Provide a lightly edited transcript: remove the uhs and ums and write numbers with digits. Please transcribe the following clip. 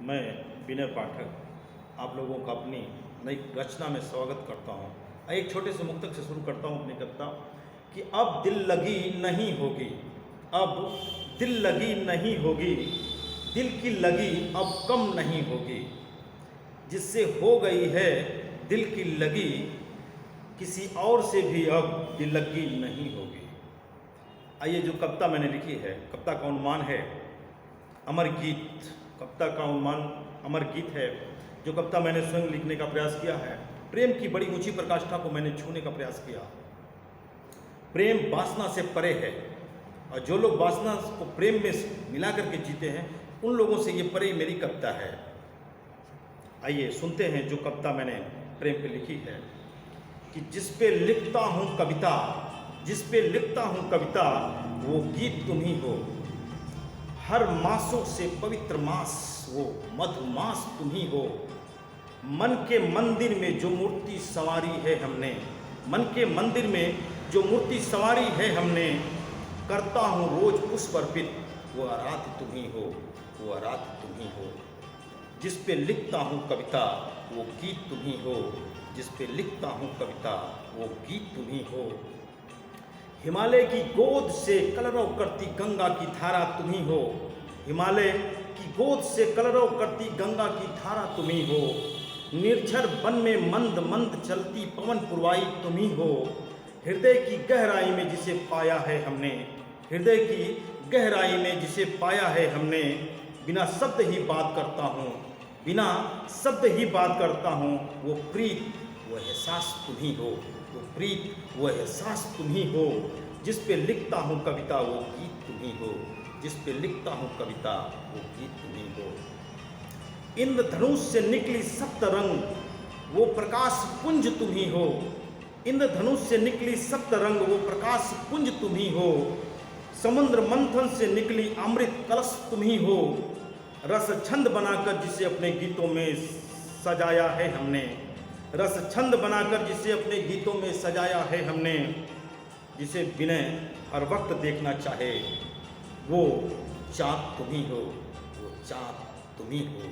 मैं विनय पाठक आप लोगों का अपनी नई रचना में स्वागत करता हूँ। एक छोटे से मुक्तक से शुरू करता हूँ अपनी कविता कि अब दिल लगी नहीं होगी, अब दिल लगी नहीं होगी, दिल की लगी अब कम नहीं होगी, जिससे हो गई है दिल की लगी किसी और से भी अब दिल लगी नहीं होगी। आइए, जो कविता मैंने लिखी है, कविता का उन्माद है अमर गीत। कविता का उन्माद अमर गीत है। जो कविता मैंने स्वयं लिखने का प्रयास किया है, प्रेम की बड़ी ऊंची प्रकाष्ठा को मैंने छूने का प्रयास किया। प्रेम वासना से परे है और जो लोग वासना को प्रेम में मिला करके जीते हैं, उन लोगों से ये परे मेरी कविता है। आइए सुनते हैं जो कविता मैंने प्रेम पे लिखी है कि जिस पे लिखता हूँ कविता, जिस पे लिखता हूँ कविता, वो गीत तुम ही हो। हर मासों से पवित्र मास वो मधुमास तुम ही हो। मन के मंदिर में जो मूर्ति संवारी है हमने, मन के मंदिर में जो मूर्ति संवारी है हमने, करता हूँ रोज पुष्प अर्पित, वो आराध्य तुम ही हो, वो आराध्य तुम ही हो। जिस पे लिखता हूँ कविता वो गीत तुम ही हो, जिस पे लिखता हूँ कविता वो गीत तुम ही हो। हिमालय की गोद से कलरव करती गंगा की धारा तुम ही हो। हिमालय की गोद से कलरव करती गंगा की धारा तुम ही हो। निर्झर वन में मंद मंद चलती पवन पुरवाई तुम ही हो। हृदय की गहराई में जिसे पाया है हमने, हृदय की गहराई में जिसे पाया है हमने, बिना शब्द ही बात करता हूँ, बिना शब्द ही बात करता हूँ। वो प्रीत वो एहसास तुम ही हो, वो प्रीत वो एहसास तुम ही हो। जिस पे लिखता हूँ कविता वो गीत तुम ही हो, जिस पे लिखता हूँ कविता वो गीत तुम ही हो। इंद्रधनुष से निकली सप्तरंग वो प्रकाश पुंज तुम ही हो। इंद्रधनुष से निकली सप्तरंग वो प्रकाश पुंज तुम ही हो। समुद्र मंथन से निकली अमृत कलश तुम ही हो। रस छंद बनाकर जिसे अपने गीतों में सजाया है हमने, रस छंद बनाकर जिसे अपने गीतों में सजाया है हमने, जिसे विनय हर वक्त देखना चाहे, वो चाँद तुम ही हो, वो चाँद तुम ही हो।